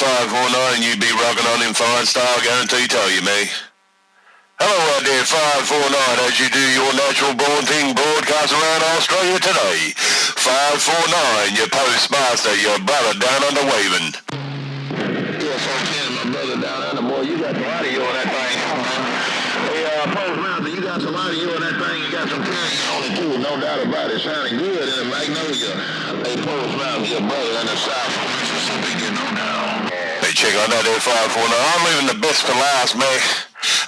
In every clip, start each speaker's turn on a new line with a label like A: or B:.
A: 549 and you'd be rocking on in fine style, guarantee tell you, me. Hello out there, 549, as you do your natural born thing broadcast around Australia today. 549, your postmaster, your brother down under waving.
B: Yeah, my brother down under, boy, you got some audio on that thing. Hey, postmaster, you got some audio on that thing, you got some carrying on it too, no doubt about it, sounding good in the Magnolia. Hey, postmaster, your brother in the South from Mississippi getting on down.
A: Hey, check on that there, 549. I'm leaving the best for last, man.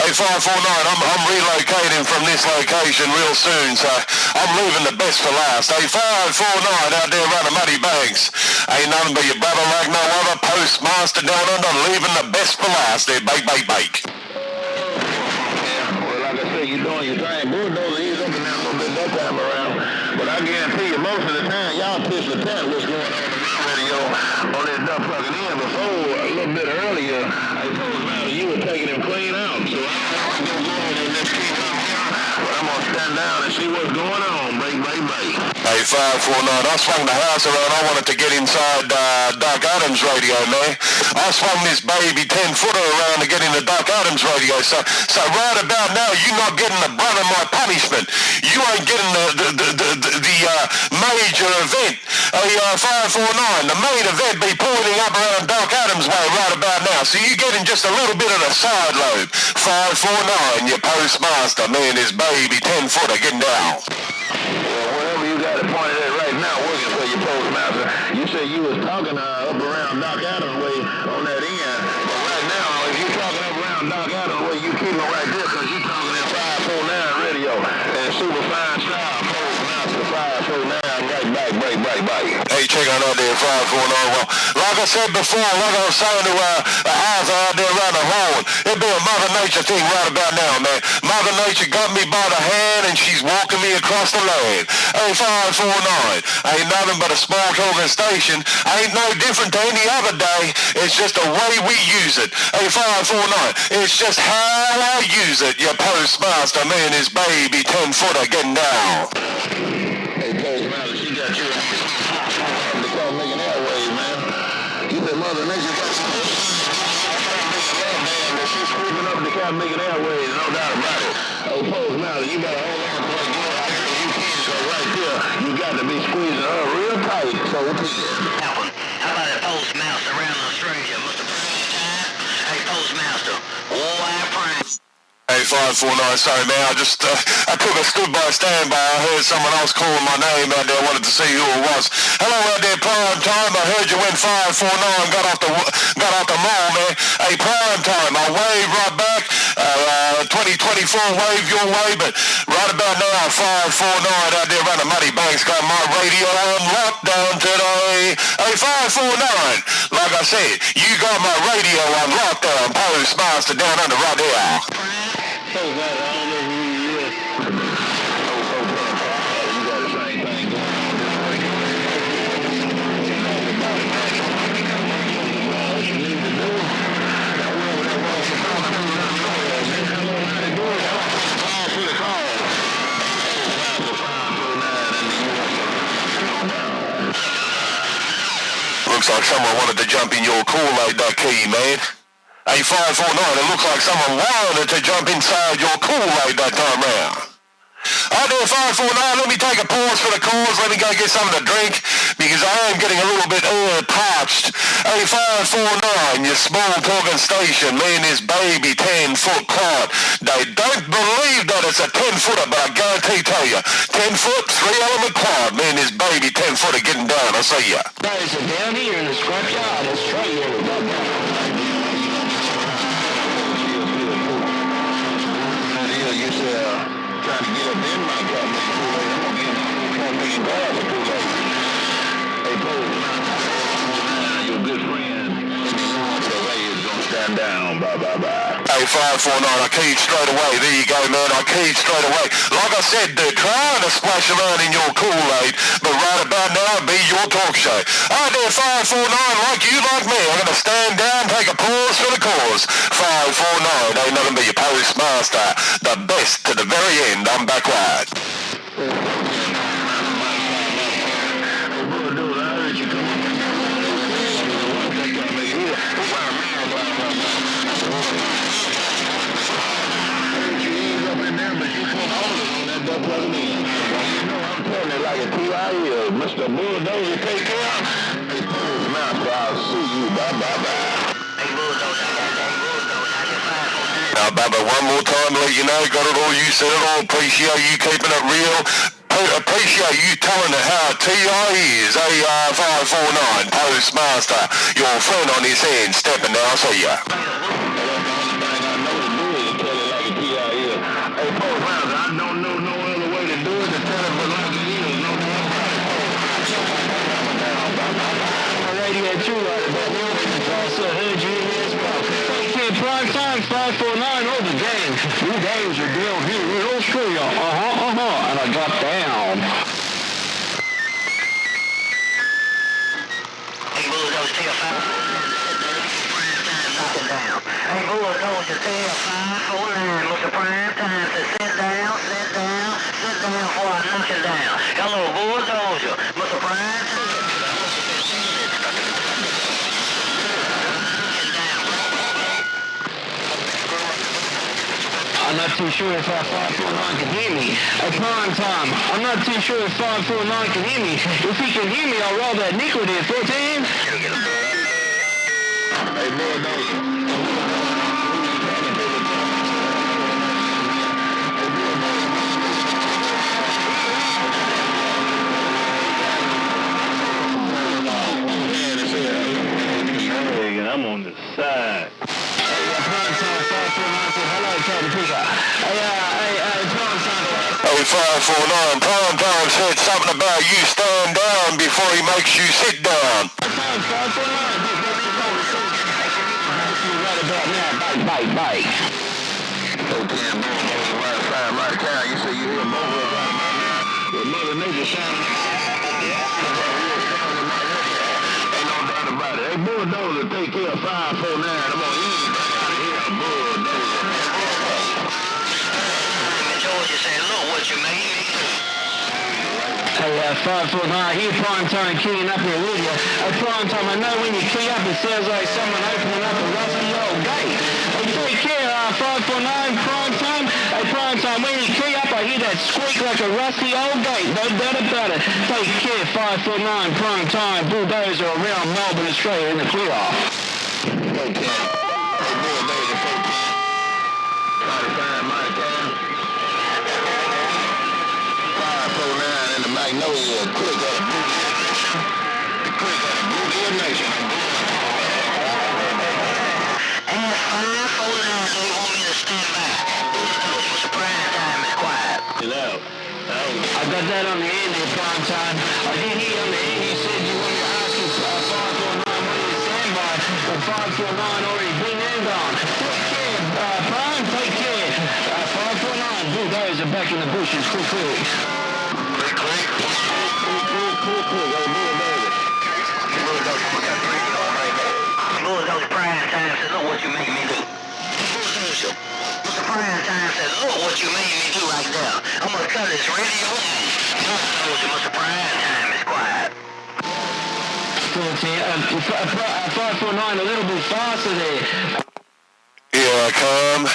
A: Hey, 549, I'm relocating from this location real soon, so I'm leaving the best for last. Hey, 549 out there around the Muddy Banks. Ain't nothing but your brother like no other, postmaster down under, leaving the best for last there, bake, bake, bake.
B: Yeah, well, like I said, you're doing your thing. BullDozer, he's up and down a little bit that time around. But I guarantee you, most of the time, y'all pitch the tent what's going on in my radio on that duck plugging in. Before, a little bit earlier, I told him you were taking him clean out. So I'm going to go on in this keep up here. But I'm going to stand down and see what's going on. Break, break, break.
A: Hey, 549, I swung the house around. I wanted to get inside Doc Adams' radio, man. I swung this baby 10-footer around to get into Doc Adams' radio. So right about now, you're not getting the brunt of my punishment. You ain't getting the major event. Hey, 549, the main event be pointing up around Doc Adams' way right about now. So you're getting just a little bit of the side lobe. 549, your postmaster, man, his baby 10-footer getting down.
B: Got it pointed at right now, working for your postmaster. You said you was talking up around Doc Adams' way on that end. But right now, if you're talking up around Doc Adams' way, you keep it right there because you're talking in 549 radio and super fine style postmaster 549 right back, break, break, break.
A: Hey, check out there, 549. Well, like I said before, like I was saying to Arthur out there around the horn, it'd be a Mother Nature thing right about now, man. Mother Nature got me by the hand and she's walking me across the land. Hey, 549, ain't nothing but a small talking station. Ain't no different to any other day. It's just the way we use it. Hey, 549, it's just how I use it. Your postmaster, me and his baby 10-footer getting down.
B: Hey, postmaster, she got you to call making airways, man. You said Mother Nature got some she's creeping up to call making airways, no doubt about it. Oh, postmaster, you better hold on to it. You got to be squeezing her real tight. So what you say?
C: How about a postmaster around Australia? Mr. Prime? Hey, postmaster. Why prime?
A: Hey, 549, sorry, man. I stood by standby. I heard someone else calling my name out there. I wanted to see who it was. Hello out there, Prime Time. I heard you went 549, got off the mall, man. Hey, Prime Time, I waved right back. 2024 wave your way, but right about now, 549 out there around the Muddy Banks got my radio on lockdown today. Hey, 549, like I said, you got my radio on lockdown, postmaster down under right there.
B: So that I don't know who he is. You got the same thing going on this way. What you need to do, whoever that was supposed to do, how to do it, call for the call.
A: Looks like someone wanted to jump in your Kool-Aid, that key, man. Hey, 549, it looks like someone wanted to jump inside your Kool-Aid that time round. Out there, 549, let me take a pause for the cause. Let me go get something to drink because I am getting a little bit parched. Hey, 549, your small talking station, me and this baby 10-foot caught. They don't believe that it's a 10-footer, but I guarantee tell you, 10-foot, 3-element quad, me and this baby 10-footer getting down. I'll see ya.
B: Guys, down here in the scrapyard, it's straight here. You said, trying to get up in my car, Mr. Kool-Aid. I'm going to get $1 million for Kool-Aid. Hey, Kool-Aid, your good friend, so Ray is going to stand down. Bye, bye, bye.
A: Hey, 549, I keyed straight away. There you go, man. I keyed straight away. Like I said, they're trying to splash around in your Kool-Aid, but right about now, it'll be your talk show. Out there, 549, like you, like me, I'm going to stand down, take a pause for the cause. 549, ain't nothing but your postmaster. The best to the very end. I'm back wide.
B: I'm telling it like a TIE, Mr. BullDozer, take care. Hey, Master, I'll see you. Bye, bye, bye.
C: Hey, BullDozer, I just fired for that.
A: Now, Bubba, one more time to let you know, got it all, you said it all, appreciate you keeping it real, appreciate you telling it how TI is, AR549, Postmaster, your friend on his hand, stepping now, see ya.
B: Hey, Postmaster, I don't know no other way to do it to tell it but like it is, no damn radio too, right about now. Also heard you in this well. Okay, prime time 549 all the games. You games are down here in Australia. And I got down.
C: Hey, BullDozer, tell 549, Hey, BullDozer, tell 549, Mr. Prime Time to sit down before I knock you down. Hello, BullDozer, Mr. Prime Time.
B: I'm not too sure if 549 can hear me. At prime time, I'm not too sure if 549 can hear me. If he can hear me, I'll roll that nickel there, 14. Hey, BullDozer. I'm on the side.
A: Hey, 549, Prime Time said something about you stand down before he makes you sit down.
B: Bite. Okay, right down. You say you hear both of us right now. With Mother Nature shining. Ain't no doubt about it. Hey, BullDozer, take care of 549. I'm on you. BullDozer.
C: Georgia said, look what you made me do.
B: Hey, 549, here prime time keying up here with you. Prime time, I know when you key up, it sounds like someone opening up a rusty old gate. Hey, take care, 549, prime time. Hey, prime time, when you key up, I hear that squeak like a rusty old gate. No doubt about it. Take care, 549, prime time. BullDozer around Melbourne, Australia in the clear off. Okay. Hey, BullDozer, try to find my time. 549 in the Magnolia, click on Blue Nation.
C: And 549, they want me to stand by. BullDozer, prime time is quiet.
B: I got that on the end there, prime time. I did hear on the end you said you wanted to ask us 549 when you stand by, but 549 already been and gone. Take care, prime, take care. 549, BullDozer back in the bushes, quick.
C: BullDozer prime time said, look what you made me do. BullDozer, Mr. Prime Time said, look what you made me do right there. I'm gonna cut this radio on. BullDozer, Mr. Prime Time is quiet.
B: 549, a little bit faster there.
A: Here I come.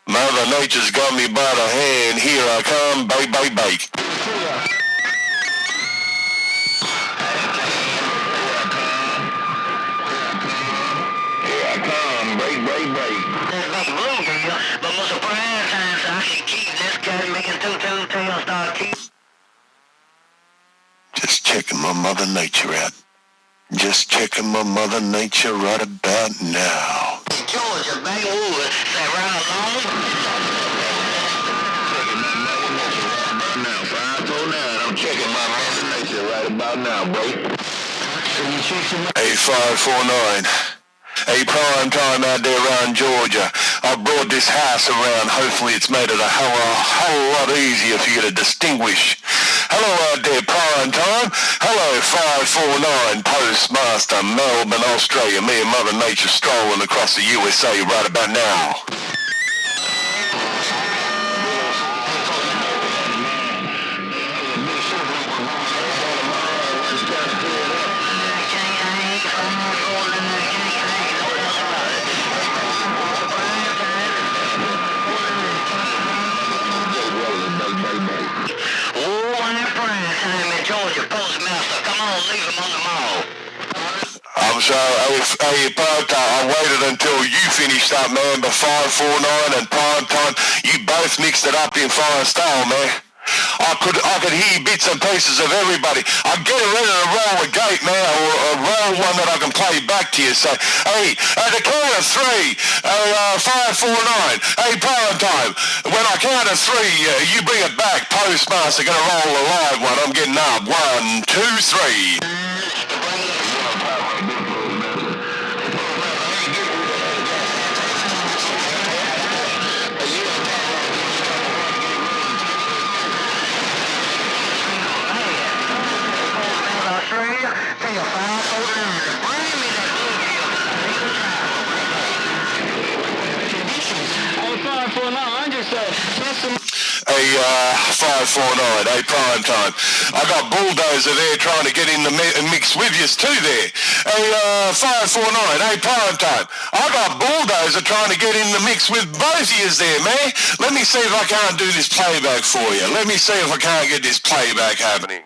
A: Mother Nature's got me by the hand. Here I come, bake.
C: That's back blue for you, but Mr. Prime Time said I should keep this guy making two tail start keep.
A: Just checking my Mother Nature out. Just checking my Mother Nature right about now.
C: Georgia, Bankwood, say right along.
B: Now, 549, I'm checking my Mother Nature right about now, bro.
A: Hey, 549. Hey, prime time out there around Georgia. I brought this house around. Hopefully it's made it a whole lot easier for you to distinguish. Hello out there, prime time. Hello, 549, Postmaster, Melbourne, Australia. Me and Mother Nature strolling across the USA right about now. I waited until you finished up, man, but 549 and prime time, you both mixed it up in fine style, man. I could hear bits and pieces of everybody. I'll get ready to roll a gate now, or roll one that I can play back to you. So, hey, at the count of three, 549, hey, prime time. When I count of three, you bring it back. Postmaster gonna roll a live one. I'm getting up. 1, 2, 3. Hey, 549, hey, prime time. I got BullDozer there trying to get in the mix with you too there. Hey, 549, hey, prime time. I got BullDozer trying to get in the mix with both of yous there, man. Let me see if I can't do this playback for you. Let me see if I can't get this playback happening.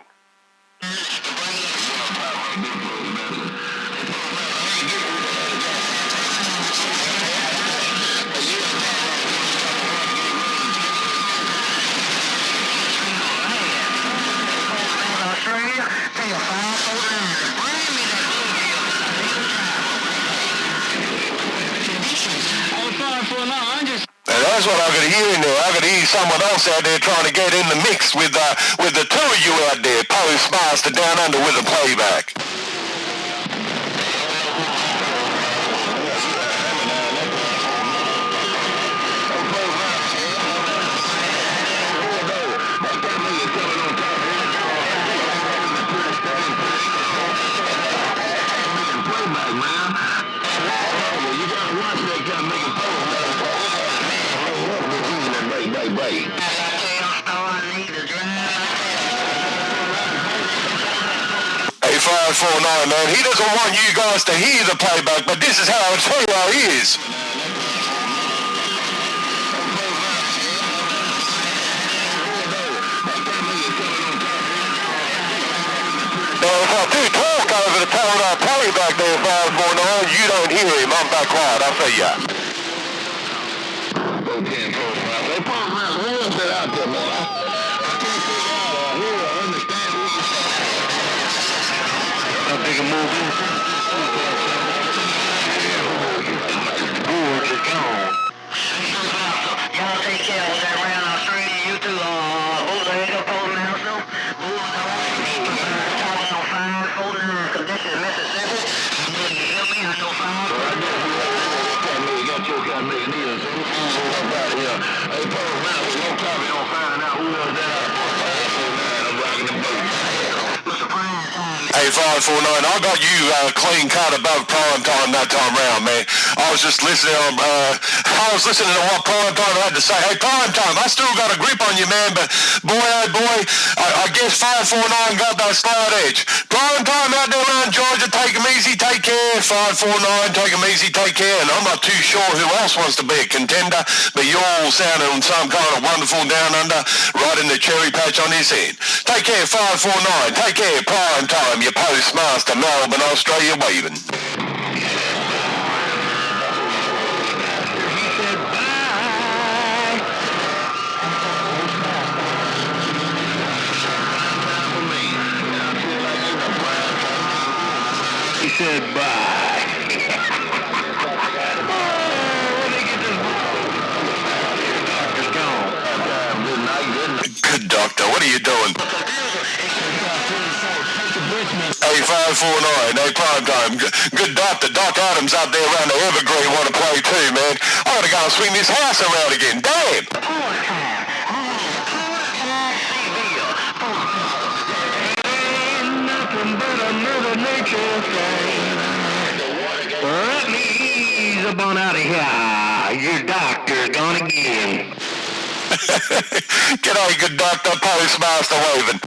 A: And that's what I could hear in there. I could hear someone else out there trying to get in the mix with the two of you out there, Postmaster down under with the playback. Hey, 549, man, he doesn't want you guys to hear the playback, but this is how I tell you how he is. Now, if I do talk over the playback there, 549, you don't hear him. I'm back quiet. I'll see ya.
B: They put my little bit out there, man. I can't figure out here or understand what you're saying. How big a move is it? Boards are gone.
C: Y'all take care of that round Australia. You two, BullDozer, Postmaster, talking on 549 conditions, Mississippi. You hear me? I know 549.
B: You got your guy making deals. Hey, Postmaster, no copy on finding out who was that. I'm rocking the boat.
A: Hey, 549, I got you clean cut above prime time that time round, man. I was just listening to what prime time had to say. Hey, prime time, I still got a grip on you, man, but boy, oh boy, I guess 549 got that slight edge. Prime time out there around Georgia, take them easy, take care. 549, take them easy, take care. And I'm not too sure who else wants to be a contender, but you're all sounding some kind of wonderful down under, right in the cherry patch on his head. Take care, 549, take care, prime time, your Postmaster, Melbourne, Australia, waving.
B: He said bye.
A: Good doctor, what are you doing? Hey, 549, hey, prime time. Good doctor, Doc Adams out there around the Evergreen want to play too, man. I gotta go and swing this house around again, damn!
B: Let me ease up on out of here. Your doctor's gone again.
A: G'day, good doctor, Postmaster waving.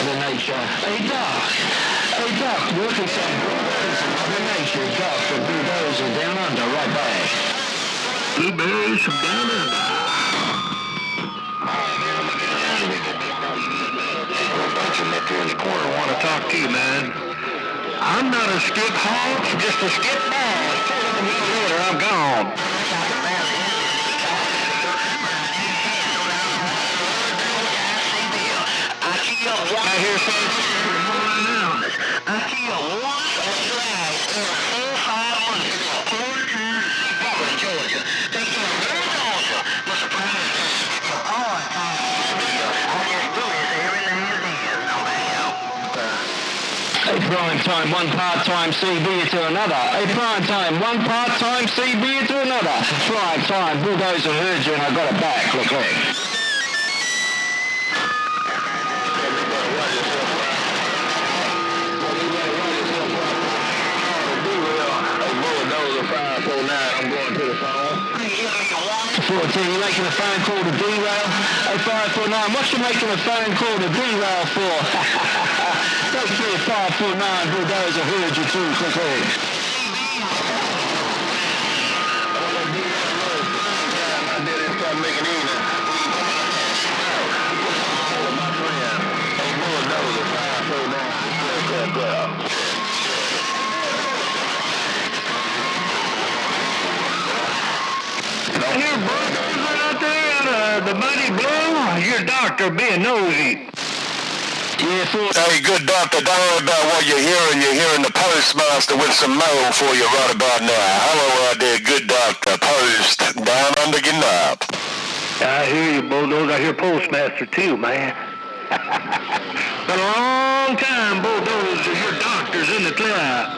B: Hey, Doc, looking some blueberries and Mother Nature dropped some blueberries and down under right back. Blueberries from down under. Bunch of up there in the corner want to talk to you, man. I'm not a skip hawk, just a skip bag. Later, I'm gone. I hear something.
C: I see a once or twice every 4 or 5 months. 4 times to see Bubba in Georgia. They get a bulldozer. The surprise the hard time. I just do this every now and then. No matter.
B: A prime time, one part-time CB to another. A prime time, one part-time CB to another. Prime time, BullDozer heard you and I got it back. Look, look. BullDozer 549, I'm going to the phone. 14, you're making a phone call to derail. Hey, 549, what you making a phone call to derail for? Don't be 549, BullDozer heard you too, quickly. I did it, start making easy. My friend, hey, BullDozer 549, I hear BullDozer out there, the Mighty Blow. Your doctor being nosy.
A: Hey, good doctor, don't worry about what you're hearing. You're hearing the postmaster with some mail for you right about now. Hello out there, good doctor. Post down under your knob.
B: I hear you, BullDozer. I hear postmaster too, man. Been a long time, BullDozer. Your doctor's in the clear.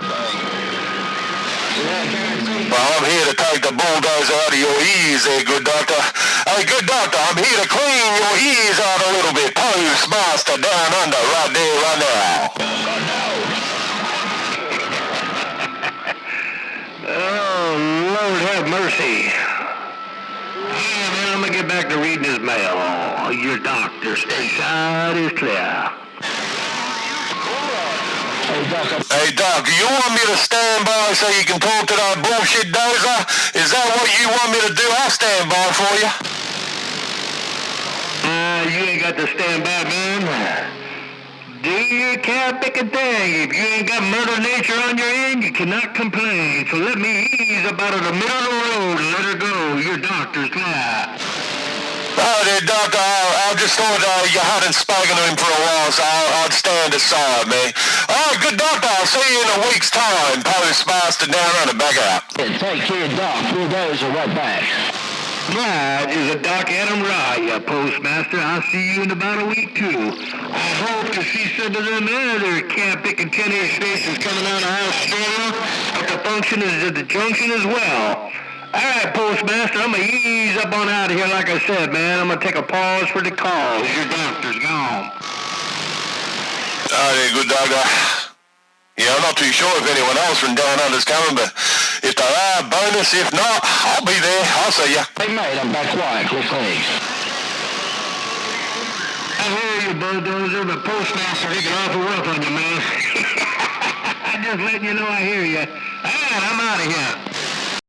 A: Well, I'm here to take the bulldozer out of your ears there, good doctor. Hey, good doctor, I'm here to clean your ears out a little bit. Postmaster down under, right there, right now.
B: Oh, Lord have mercy. Yeah, man, I'm going to get back to reading his mail. Oh, your doctor stateside is clear.
A: Hey, Doc, you want me to stand by so you can talk to that bullshit dozer? Is that what you want me to do? I'll stand by for you.
B: You ain't got to stand by, man. Do you can't pick a thing. If you ain't got murder nature on your end, you cannot complain. So let me ease up out of the middle of the road and let her go. Your doctor's clear.
A: Oh, there, doctor, I just thought you hadn't spoken to him for a while, so I'd stand aside, man. All right, good doctor, I'll see you in a week's time. Postmaster down on the back out.
B: Yeah, take care, Doc. BullDozer right back. That is a Doc Adam Rye, postmaster. I'll see you in about a week, too. I hope to see some of them other camp-picking 10-inch stations coming out of Australia at the function is at the junction as well. All right, postmaster, I'm going to ease up on out of here like I said, man. I'm going to take a pause for the calls. Your doctor's gone.
A: All right, good doctor. Yeah, I'm not too sure if anyone else from down under's coming, but if there are, bonus. If not, I'll be there. I'll see ya.
B: Hey, mate, I'm back quiet. Please. I hear you, BullDozer, but postmaster taking awful rough on you, man. I'm just letting you know I hear you. All right, I'm out of here.